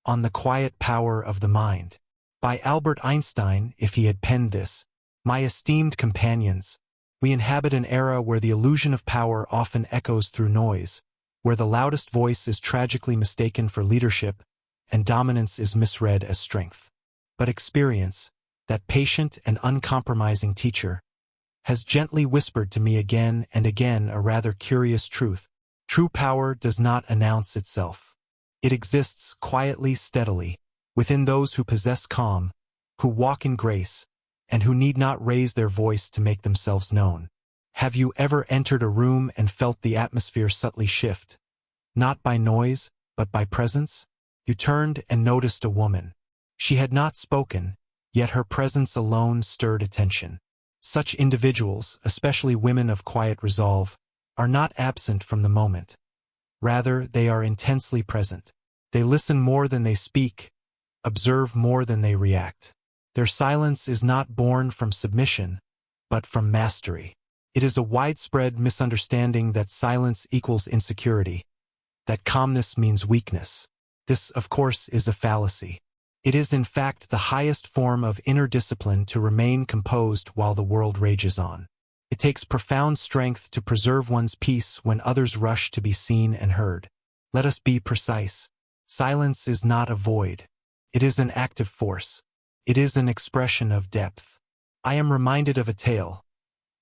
On the Quiet Power of the Mind, by Albert Einstein. If he had penned this, my esteemed companions, we inhabit an era where the illusion of power often echoes through noise, where the loudest voice is tragically mistaken for leadership, and dominance is misread as strength. But experience, that patient and uncompromising teacher, has gently whispered to me again and again a rather curious truth. True power does not announce itself. It exists quietly, steadily, within those who possess calm, who walk in grace, and who need not raise their voice to make themselves known. Have you ever entered a room and felt the atmosphere subtly shift? Not by noise, but by presence? You turned and noticed a woman. She had not spoken, yet her presence alone stirred attention. Such individuals, especially women of quiet resolve, are not absent from the moment. Rather, they are intensely present. They listen more than they speak, observe more than they react. Their silence is not born from submission, but from mastery. It is a widespread misunderstanding that silence equals insecurity, that calmness means weakness. This, of course, is a fallacy. It is in fact the highest form of inner discipline to remain composed while the world rages on. It takes profound strength to preserve one's peace when others rush to be seen and heard. Let us be precise. Silence is not a void. It is an active force. It is an expression of depth. I am reminded of a tale.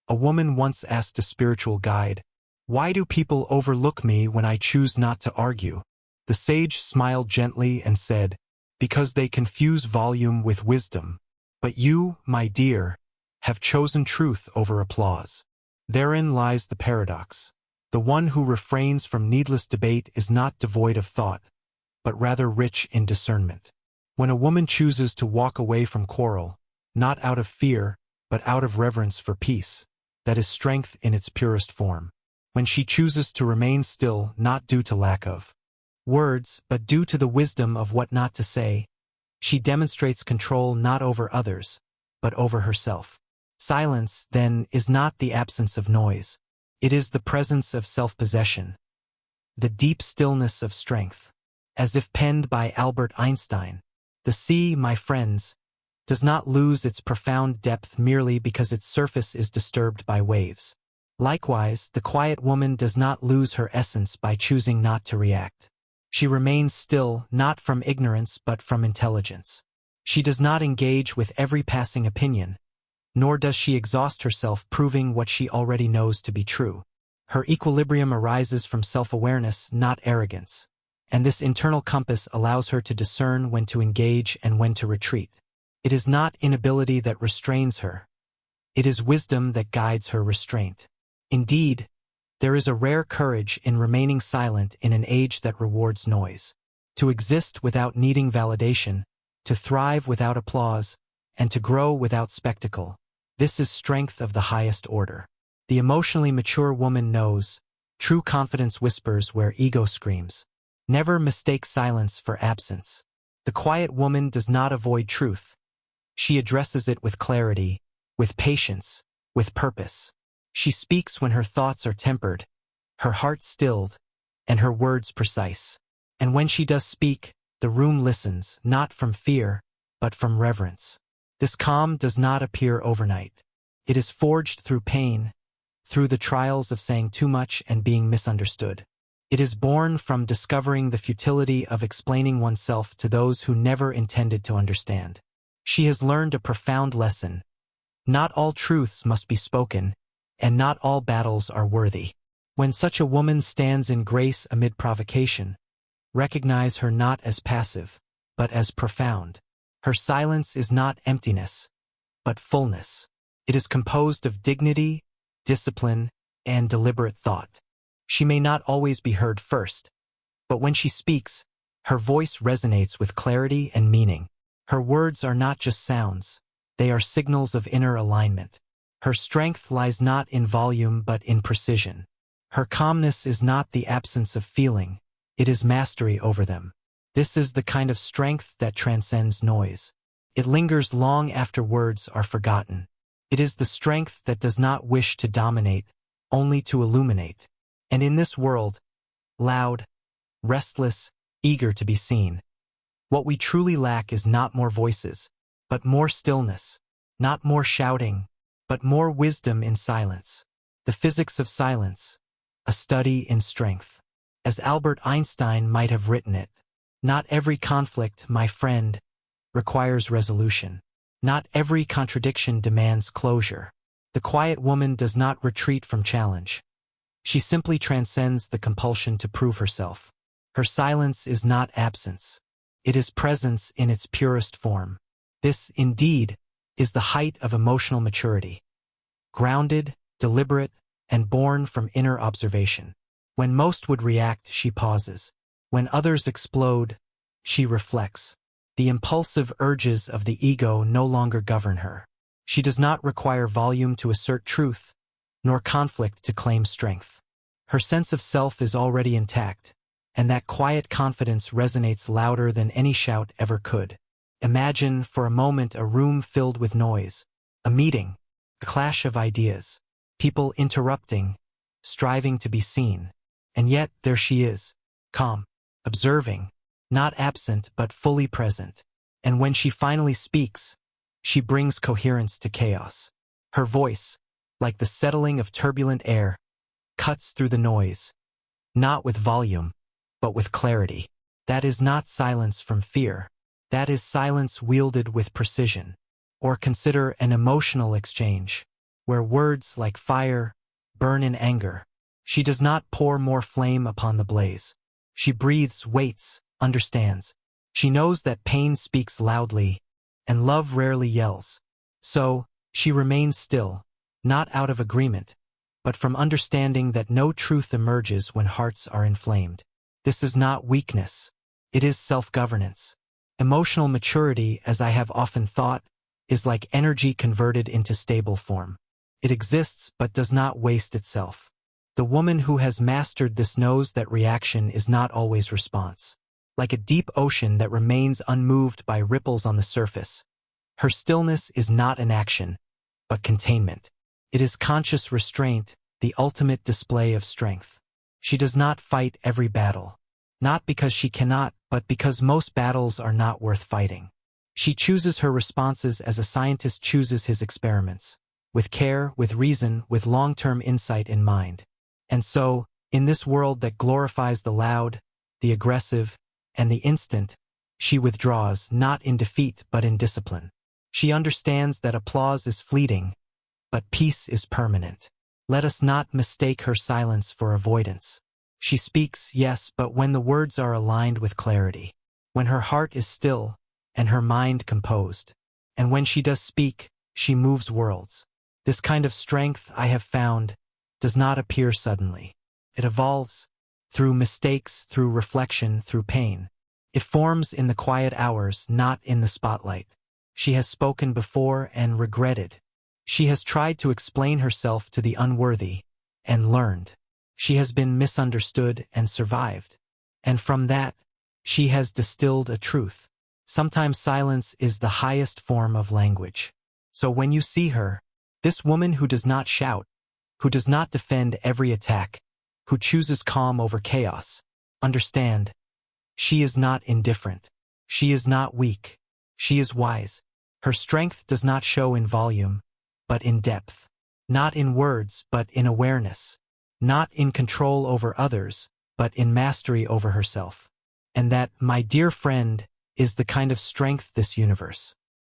A woman once asked a spiritual guide, "Why do people overlook me when I choose not to argue?" The sage smiled gently and said, "Because they confuse volume with wisdom. But you, my dear, have chosen truth over applause." Therein lies the paradox. The one who refrains from needless debate is not devoid of thought, but rather rich in discernment. When a woman chooses to walk away from quarrel, not out of fear, but out of reverence for peace, that is strength in its purest form. When she chooses to remain still, not due to lack of words, but due to the wisdom of what not to say, she demonstrates control not over others, but over herself. Silence, then, is not the absence of noise. It is the presence of self-possession, the deep stillness of strength. As if penned by Albert Einstein, the sea, my friends, does not lose its profound depth merely because its surface is disturbed by waves. Likewise, the quiet woman does not lose her essence by choosing not to react. She remains still, not from ignorance but from intelligence. She does not engage with every passing opinion, nor does she exhaust herself proving what she already knows to be true. Her equilibrium arises from self-awareness, not arrogance, and this internal compass allows her to discern when to engage and when to retreat. It is not inability that restrains her. It is wisdom that guides her restraint. Indeed, there is a rare courage in remaining silent in an age that rewards noise. To exist without needing validation, to thrive without applause, and to grow without spectacle. This is strength of the highest order. The emotionally mature woman knows. True confidence whispers where ego screams. Never mistake silence for absence. The quiet woman does not avoid truth. She addresses it with clarity, with patience, with purpose. She speaks when her thoughts are tempered, her heart stilled, and her words precise. And when she does speak, the room listens, not from fear, but from reverence. This calm does not appear overnight. It is forged through pain, through the trials of saying too much and being misunderstood. It is born from discovering the futility of explaining oneself to those who never intended to understand. She has learned a profound lesson. Not all truths must be spoken, and not all battles are worthy. When such a woman stands in grace amid provocation, recognize her not as passive, but as profound. Her silence is not emptiness, but fullness. It is composed of dignity, discipline, and deliberate thought. She may not always be heard first, but when she speaks, her voice resonates with clarity and meaning. Her words are not just sounds, they are signals of inner alignment. Her strength lies not in volume but in precision. Her calmness is not the absence of feeling, it is mastery over them. This is the kind of strength that transcends noise. It lingers long after words are forgotten. It is the strength that does not wish to dominate, only to illuminate. And in this world, loud, restless, eager to be seen, What we truly lack is not more voices, but more stillness, not more shouting, but more wisdom in silence. The physics of silence, a study in strength. As Albert Einstein might have written it, not every conflict, my friend, requires resolution. Not every contradiction demands closure. The quiet woman does not retreat from challenge. She simply transcends the compulsion to prove herself. Her silence is not absence. It is presence in its purest form. This, indeed, is the height of emotional maturity. Grounded, deliberate, and born from inner observation. When most would react, she pauses. When others explode, she reflects. The impulsive urges of the ego no longer govern her. She does not require volume to assert truth, nor conflict to claim strength. Her sense of self is already intact, and that quiet confidence resonates louder than any shout ever could. Imagine for a moment a room filled with noise, a meeting, a clash of ideas, people interrupting, striving to be seen. And yet there she is, calm, observing, not absent but fully present. And when she finally speaks, she brings coherence to chaos. Her voice, like the settling of turbulent air, cuts through the noise, not with volume, but with clarity. That is not silence from fear. That is silence wielded with precision. Or consider an emotional exchange, where words like fire burn in anger. She does not pour more flame upon the blaze. She breathes, waits, understands. She knows that pain speaks loudly, and love rarely yells. So, she remains still, not out of agreement, but from understanding that no truth emerges when hearts are inflamed. This is not weakness. It is self-governance. Emotional maturity, as I have often thought, is like energy converted into stable form. It exists but does not waste itself. The woman who has mastered this knows that reaction is not always response. Like a deep ocean that remains unmoved by ripples on the surface, her stillness is not an action, but containment. It is conscious restraint, the ultimate display of strength. She does not fight every battle. Not because she cannot, but because most battles are not worth fighting. She chooses her responses as a scientist chooses his experiments, with care, with reason, with long-term insight in mind. And so, in this world that glorifies the loud, the aggressive, and the instant, she withdraws not in defeat but in discipline. She understands that applause is fleeting, but peace is permanent. Let us not mistake her silence for avoidance. She speaks, yes, but when the words are aligned with clarity, when her heart is still and her mind composed, and when she does speak, she moves worlds. This kind of strength, I have found, does not appear suddenly. It evolves through mistakes, through reflection, through pain. It forms in the quiet hours, not in the spotlight. She has spoken before and regretted. She has tried to explain herself to the unworthy and learned. She has been misunderstood and survived. And from that, she has distilled a truth. Sometimes silence is the highest form of language. So when you see her, this woman who does not shout, who does not defend every attack, who chooses calm over chaos, understand, she is not indifferent. She is not weak. She is wise. Her strength does not show in volume, but in depth. Not in words, but in awareness. Not in control over others, but in mastery over herself. And that, my dear friend, is the kind of strength this universe